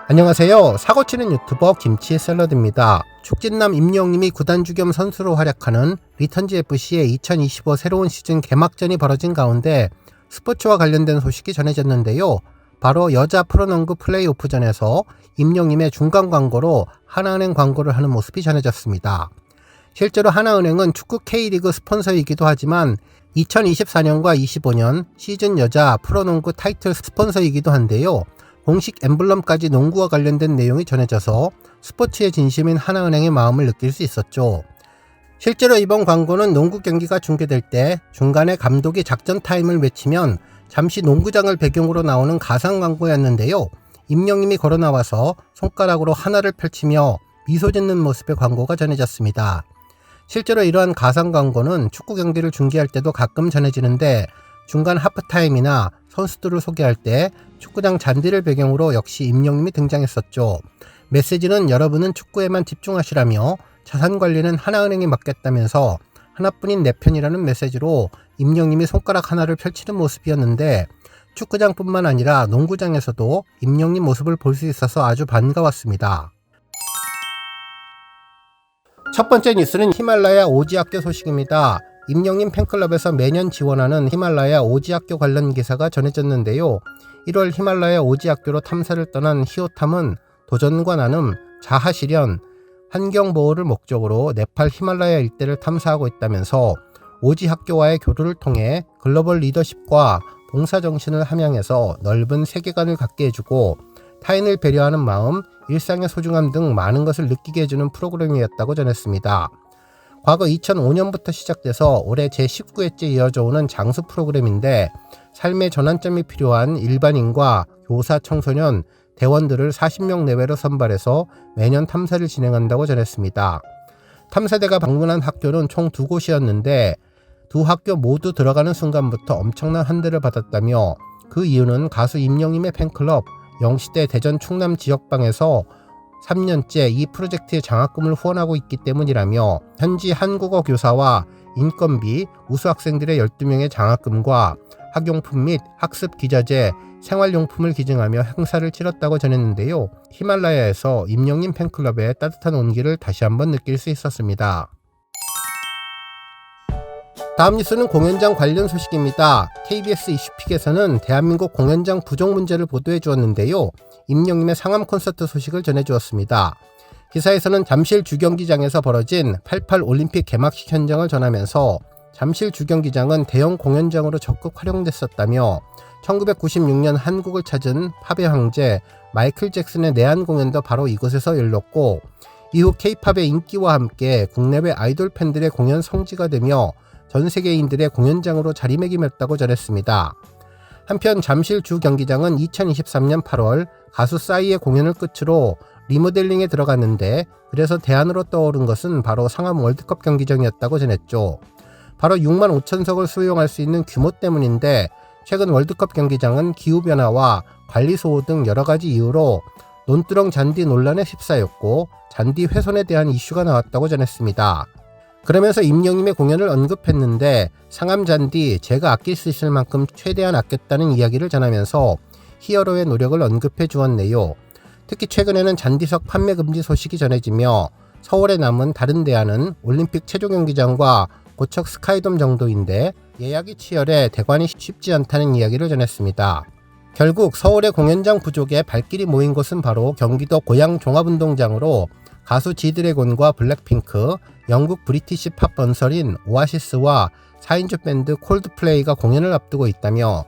안녕하세요. 사고치는 유튜버 김치 샐러드입니다. 축진남 임영님이 구단주 겸 선수로 활약하는 리턴즈 FC의 2025 새로운 시즌 개막전이 벌어진 가운데 스포츠와 관련된 소식이 전해졌는데요. 바로 여자 프로농구 플레이오프전에서 임영님의 중간 광고로 하나은행 광고를 하는 모습이 전해졌습니다. 실제로 하나은행은 축구 K리그 스폰서이기도 하지만 2024년과 25년 시즌 여자 프로농구 타이틀 스폰서이기도 한데요. 공식 엠블럼까지 농구와 관련된 내용이 전해져서 스포츠의 진심인 하나은행의 마음을 느낄 수 있었죠. 실제로 이번 광고는 농구 경기가 중계될 때 중간에 감독이 작전 타임을 외치면 잠시 농구장을 배경으로 나오는 가상 광고였는데요. 임영님이 걸어 나와서 손가락으로 하나를 펼치며 미소 짓는 모습의 광고가 전해졌습니다. 실제로 이러한 가상 광고는 축구 경기를 중계할 때도 가끔 전해지는데 중간 하프타임이나 선수들을 소개할 때 축구장 잔디를 배경으로 역시 임영님이 등장했었죠. 메시지는 여러분은 축구에만 집중하시라며 자산관리는 하나은행이 맡겠다면서 하나뿐인 내 편이라는 메시지로 임영님이 손가락 하나를 펼치는 모습이었는데 축구장뿐만 아니라 농구장에서도 임영님 모습을 볼 수 있어서 아주 반가웠습니다. 첫 번째 뉴스는 히말라야 오지학교 소식입니다. 임영님 팬클럽에서 매년 지원하는 히말라야 오지학교 관련 기사가 전해졌는데요. 1월 히말라야 오지학교로 탐사를 떠난 히오탐은 도전과 나눔, 자하실현, 환경보호를 목적으로 네팔 히말라야 일대를 탐사하고 있다면서 오지학교와의 교류를 통해 글로벌 리더십과 봉사정신을 함양해서 넓은 세계관을 갖게 해주고 타인을 배려하는 마음, 일상의 소중함 등 많은 것을 느끼게 해주는 프로그램이었다고 전했습니다. 과거 2005년부터 시작돼서 올해 제19회째 이어져 오는 장수 프로그램인데 삶의 전환점이 필요한 일반인과 교사, 청소년, 대원들을 40명 내외로 선발해서 매년 탐사를 진행한다고 전했습니다. 탐사대가 방문한 학교는 총 2곳이었는데 두 학교 모두 들어가는 순간부터 엄청난 환대를 받았다며 그 이유는 가수 임영님의 팬클럽 영시대 대전 충남 지역방에서 3년째 이 프로젝트의 장학금을 후원하고 있기 때문이라며 현지 한국어 교사와 인건비, 우수 학생들의 12명의 장학금과 학용품 및 학습 기자재, 생활용품을 기증하며 행사를 치렀다고 전했는데요. 히말라야에서 임영님 팬클럽의 따뜻한 온기를 다시 한번 느낄 수 있었습니다. 다음 뉴스는 공연장 관련 소식입니다. KBS 이슈픽에서는 대한민국 공연장 부족 문제를 보도해 주었는데요. 임영님의 상암 콘서트 소식을 전해주었습니다. 기사에서는 잠실 주경기장에서 벌어진 88 올림픽 개막식 현장을 전하면서 잠실 주경기장은 대형 공연장으로 적극 활용됐었다며 1996년 한국을 찾은 팝의 황제 마이클 잭슨의 내한 공연도 바로 이곳에서 열렸고 이후 K-팝의 인기와 함께 국내외 아이돌 팬들의 공연 성지가 되며 전 세계인들의 공연장으로 자리매김했다고 전했습니다. 한편 잠실 주경기장은 2023년 8월 가수 싸이의 공연을 끝으로 리모델링에 들어갔는데 그래서 대안으로 떠오른 것은 바로 상암 월드컵 경기장이었다고 전했죠. 바로 6만 5천석을 수용할 수 있는 규모 때문인데 최근 월드컵 경기장은 기후변화와 관리소호 등 여러가지 이유로 논두렁 잔디 논란에 휩싸였고 잔디 훼손에 대한 이슈가 나왔다고 전했습니다. 그러면서 임영님의 공연을 언급했는데 상암 잔디 제가 아낄 수 있을 만큼 최대한 아꼈다는 이야기를 전하면서 히어로의 노력을 언급해 주었네요. 특히 최근에는 잔디석 판매 금지 소식이 전해지며 서울에 남은 다른 대안은 올림픽 체조경기장과 고척 스카이돔 정도인데 예약이 치열해 대관이 쉽지 않다는 이야기를 전했습니다. 결국 서울의 공연장 부족에 발길이 모인 곳은 바로 경기도 고양 종합운동장으로 가수 지드래곤과 블랙핑크, 영국 브리티시 팝 번설인 오아시스와 4인조 밴드 콜드플레이가 공연을 앞두고 있다며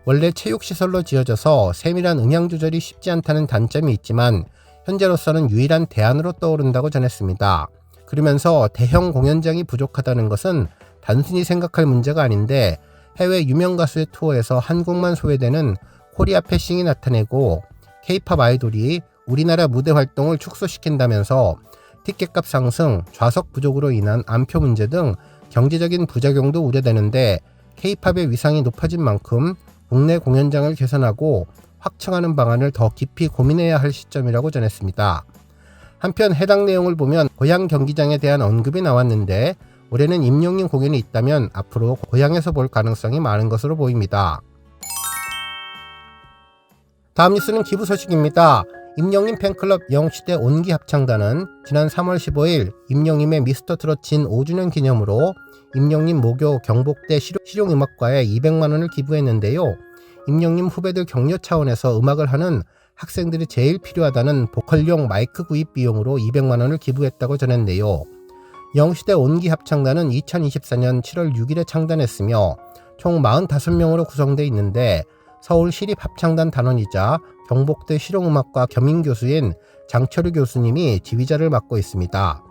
원래 체육시설로 지어져서 세밀한 음향 조절이 쉽지 않다는 단점이 있지만 현재로서는 유일한 대안으로 떠오른다고 전했습니다. 그러면서 대형 공연장이 부족하다는 것은 단순히 생각할 문제가 아닌데 해외 유명 가수의 투어에서 한국만 소외되는 코리아 패싱이 나타내고 K-팝 아이돌이 우리나라 무대 활동을 축소시킨다면서 티켓값 상승, 좌석 부족으로 인한 안표 문제 등 경제적인 부작용도 우려되는데 K-팝의 위상이 높아진 만큼 국내 공연장을 개선하고 확충하는 방안을 더 깊이 고민해야 할 시점이라고 전했습니다. 한편 해당 내용을 보면 고양 경기장에 대한 언급이 나왔는데 올해는 임영님 공연이 있다면 앞으로 고양에서 볼 가능성이 많은 것으로 보입니다. 다음 뉴스는 기부 소식입니다. 임영님 팬클럽 영웅시대 온기 합창단은 지난 3월 15일 임영님의 미스터트롯 진 5주년 기념으로 임영님 모교 경복대 실용음악과에 200만원을 기부했는데요. 임영님 후배들 격려 차원에서 음악을 하는 학생들이 제일 필요하다는 보컬용 마이크 구입 비용으로 200만원을 기부했다고 전했네요. 영웅시대 온기 합창단은 2024년 7월 6일에 창단했으며 총 45명으로 구성되어 있는데 서울시립합창단 단원이자 경복대 실용음악과 겸임교수인 장철우 교수님이 지휘자를 맡고 있습니다.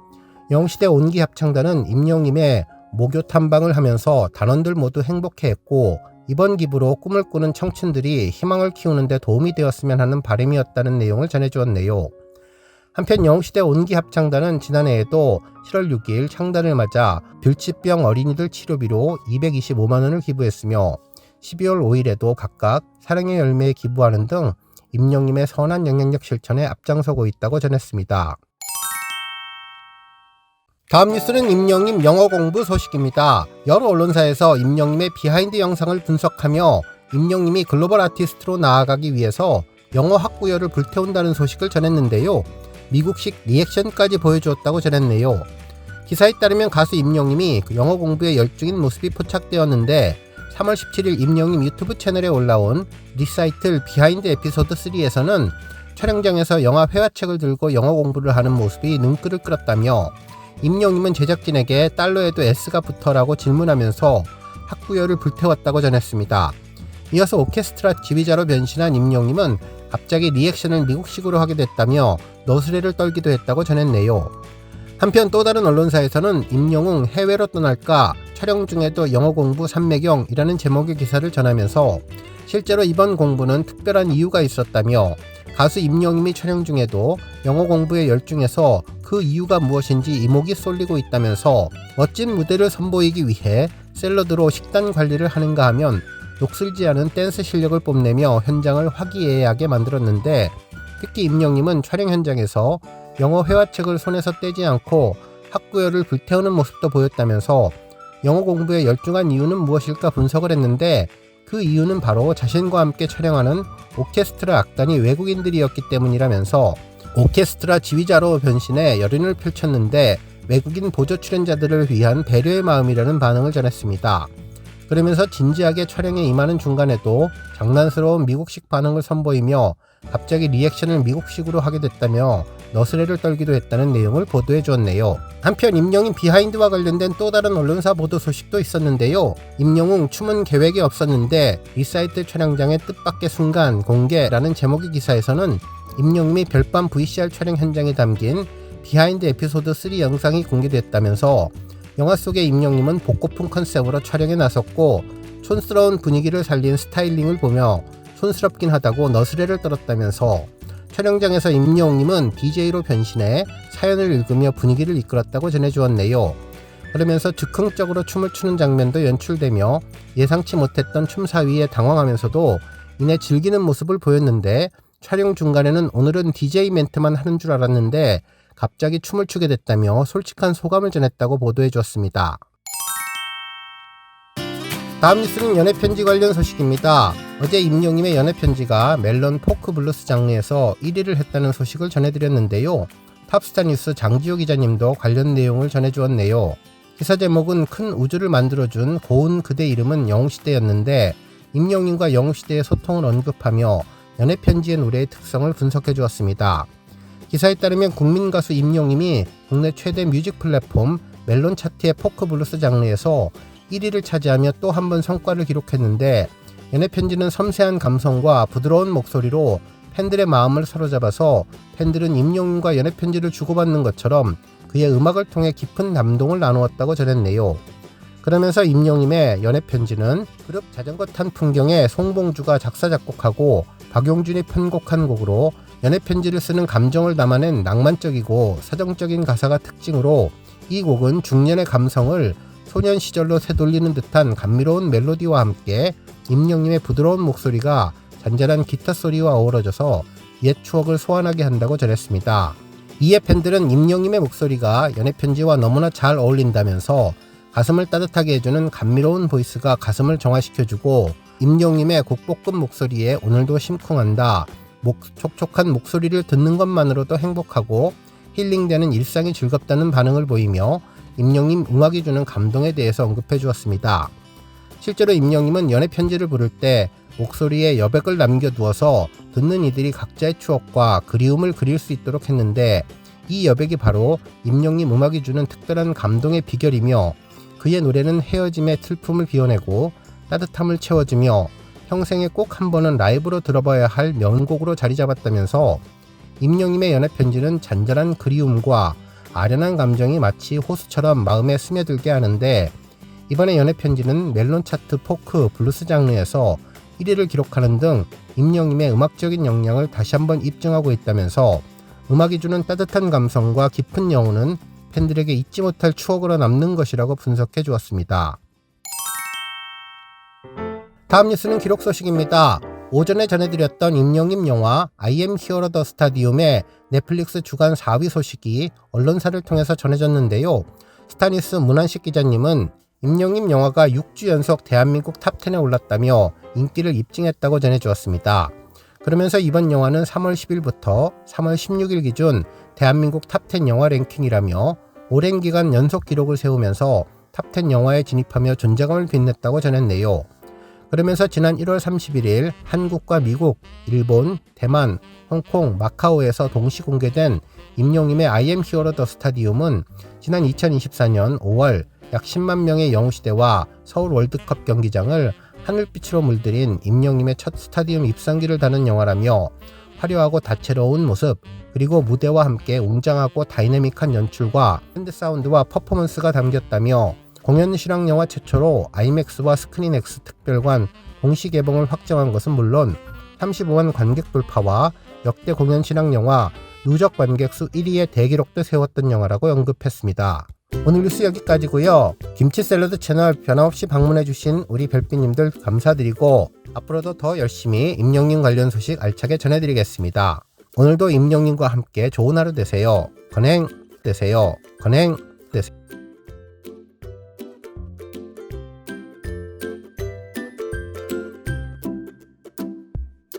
영웅시대 온기 합창단은 임영님의 모교 탐방을 하면서 단원들 모두 행복해했고 이번 기부로 꿈을 꾸는 청춘들이 희망을 키우는 데 도움이 되었으면 하는 바람이었다는 내용을 전해주었네요. 한편 영웅시대 온기 합창단은 지난해에도 7월 6일 창단을 맞아 들치병 어린이들 치료비로 225만원을 기부했으며 12월 5일에도 각각 사랑의 열매에 기부하는 등 임영님의 선한 영향력 실천에 앞장서고 있다고 전했습니다. 다음 뉴스는 임영님 영어 공부 소식입니다. 여러 언론사에서 임영님의 비하인드 영상을 분석하며 임영님이 글로벌 아티스트로 나아가기 위해서 영어 학구열을 불태운다는 소식을 전했는데요. 미국식 리액션까지 보여주었다고 전했네요. 기사에 따르면 가수 임영님이 영어 공부에 열중인 모습이 포착되었는데 3월 17일 임영님 유튜브 채널에 올라온 리사이틀 비하인드 에피소드 3에서는 촬영장에서 영화 회화책을 들고 영어 공부를 하는 모습이 눈길을 끌었다며 임영님은 제작진에게 달러에도 S가 붙어라고 질문하면서 학구열을 불태웠다고 전했습니다. 이어서 오케스트라 지휘자로 변신한 임영님은 갑자기 리액션을 미국식으로 하게 됐다며 너스레를 떨기도 했다고 전했네요. 한편 또 다른 언론사에서는 임영웅 해외로 떠날까 촬영 중에도 영어 공부 삼매경이라는 제목의 기사를 전하면서 실제로 이번 공부는 특별한 이유가 있었다며 가수 임영웅이 촬영 중에도 영어 공부에 열중해서 그 이유가 무엇인지 이목이 쏠리고 있다면서 멋진 무대를 선보이기 위해 샐러드로 식단 관리를 하는가 하면 녹슬지 않은 댄스 실력을 뽐내며 현장을 화기애애하게 만들었는데 특히 임영님은 촬영 현장에서 영어 회화책을 손에서 떼지 않고 학구열을 불태우는 모습도 보였다면서 영어 공부에 열중한 이유는 무엇일까 분석을 했는데 그 이유는 바로 자신과 함께 촬영하는 오케스트라 악단이 외국인들이었기 때문이라면서 오케스트라 지휘자로 변신해 열연을 펼쳤는데 외국인 보조 출연자들을 위한 배려의 마음이라는 반응을 전했습니다. 그러면서 진지하게 촬영에 임하는 중간에도 장난스러운 미국식 반응을 선보이며 갑자기 리액션을 미국식으로 하게 됐다며 너스레를 떨기도 했다는 내용을 보도해 주었네요. 한편 임영웅 비하인드와 관련된 또 다른 언론사 보도 소식도 있었는데요. 임영웅 춤은 계획이 없었는데 리사이틀 촬영장의 뜻밖의 순간 공개라는 제목의 기사에서는 임영웅이 별밤 VCR 촬영 현장에 담긴 비하인드 에피소드 3 영상이 공개됐다면서 영화 속의 임영웅은 복고풍 컨셉으로 촬영에 나섰고 촌스러운 분위기를 살린 스타일링을 보며 촌스럽긴 하다고 너스레를 떨었다면서 촬영장에서 임영웅님은 DJ로 변신해 사연을 읽으며 분위기를 이끌었다고 전해주었네요. 그러면서 즉흥적으로 춤을 추는 장면도 연출되며 예상치 못했던 춤사위에 당황하면서도 이내 즐기는 모습을 보였는데 촬영 중간에는 오늘은 DJ 멘트만 하는 줄 알았는데 갑자기 춤을 추게 됐다며 솔직한 소감을 전했다고 보도해 주었습니다. 다음 뉴스는 연애편지 관련 소식입니다. 어제 임영웅의 연애편지가 멜론 포크 블루스 장르에서 1위를 했다는 소식을 전해드렸는데요. 탑스타 뉴스 장지호 기자님도 관련 내용을 전해주었네요. 기사 제목은 큰 우주를 만들어준 고운 그대 이름은 영웅시대였는데 임영웅과 영웅시대의 소통을 언급하며 연애편지의 노래의 특성을 분석해 주었습니다. 기사에 따르면 국민가수 임영웅이 국내 최대 뮤직 플랫폼 멜론 차트의 포크 블루스 장르에서 1위를 차지하며 또 한 번 성과를 기록했는데 연애편지는 섬세한 감성과 부드러운 목소리로 팬들의 마음을 사로잡아서 팬들은 임영웅과 연애편지를 주고받는 것처럼 그의 음악을 통해 깊은 감동을 나누었다고 전했네요. 그러면서 임영웅의 연애편지는 그룹 자전거 탄 풍경에 송봉주가 작사 작곡하고 박용준이 편곡한 곡으로 연애편지를 쓰는 감정을 담아낸 낭만적이고 서정적인 가사가 특징으로 이 곡은 중년의 감성을 소년 시절로 새돌리는 듯한 감미로운 멜로디와 함께 임영웅의 부드러운 목소리가 잔잔한 기타 소리와 어우러져서 옛 추억을 소환하게 한다고 전했습니다. 이에 팬들은 임영웅의 목소리가 연애편지와 너무나 잘 어울린다면서 가슴을 따뜻하게 해주는 감미로운 보이스가 가슴을 정화시켜주고 임영웅의 국보급 목소리에 오늘도 심쿵한다. 촉촉한 목소리를 듣는 것만으로도 행복하고 힐링되는 일상이 즐겁다는 반응을 보이며 임영님 음악이 주는 감동에 대해서 언급해 주었습니다. 실제로 임영님은 연애 편지를 부를 때 목소리에 여백을 남겨두어서 듣는 이들이 각자의 추억과 그리움을 그릴 수 있도록 했는데, 이 여백이 바로 임영님 음악이 주는 특별한 감동의 비결이며, 그의 노래는 헤어짐의 슬픔을 비워내고 따뜻함을 채워주며 평생에 꼭 한 번은 라이브로 들어봐야 할 명곡으로 자리 잡았다면서, 임영님의 연애 편지는 잔잔한 그리움과 아련한 감정이 마치 호수처럼 마음에 스며들게 하는데, 이번에 연애 편지는 멜론 차트 포크 블루스 장르에서 1위를 기록하는 등 임영님의 음악적인 역량을 다시 한번 입증하고 있다면서, 음악이 주는 따뜻한 감성과 깊은 여운은 팬들에게 잊지 못할 추억으로 남는 것이라고 분석해 주었습니다. 다음 뉴스는 기록 소식입니다. 오전에 전해드렸던 임영님 영화 I am hero the stadium의 넷플릭스 주간 4위 소식이 언론사를 통해서 전해졌는데요. 스타뉴스 문한식 기자님은 임영님 영화가 6주 연속 대한민국 탑10에 올랐다며 인기를 입증했다고 전해주었습니다. 그러면서 이번 영화는 3월 10일부터 3월 16일 기준 대한민국 탑10 영화 랭킹이라며 오랜 기간 연속 기록을 세우면서 탑10 영화에 진입하며 존재감을 빛냈다고 전했네요. 그러면서 지난 1월 31일 한국과 미국, 일본, 대만, 홍콩, 마카오에서 동시 공개된 임영님의 I am hero the stadium은 지난 2024년 5월 약 10만 명의 영웅시대와 서울 월드컵 경기장을 하늘빛으로 물들인 임영님의 첫 스타디움 입성기를 다는 영화라며, 화려하고 다채로운 모습, 그리고 무대와 함께 웅장하고 다이내믹한 연출과 밴드 사운드와 퍼포먼스가 담겼다며, 공연 실황 영화 최초로 아이맥스와 스크린X 특별관 공시 개봉을 확정한 것은 물론 35만 관객 돌파와 역대 공연 실황 영화 누적 관객 수 1위의 대기록도 세웠던 영화라고 언급했습니다. 오늘 뉴스 여기까지고요. 김치 샐러드 채널 변함없이 방문해주신 우리 별빛님들 감사드리고, 앞으로도 더 열심히 임영님 관련 소식 알차게 전해드리겠습니다. 오늘도 임영님과 함께 좋은 하루 되세요. 건행 되세요. 건행.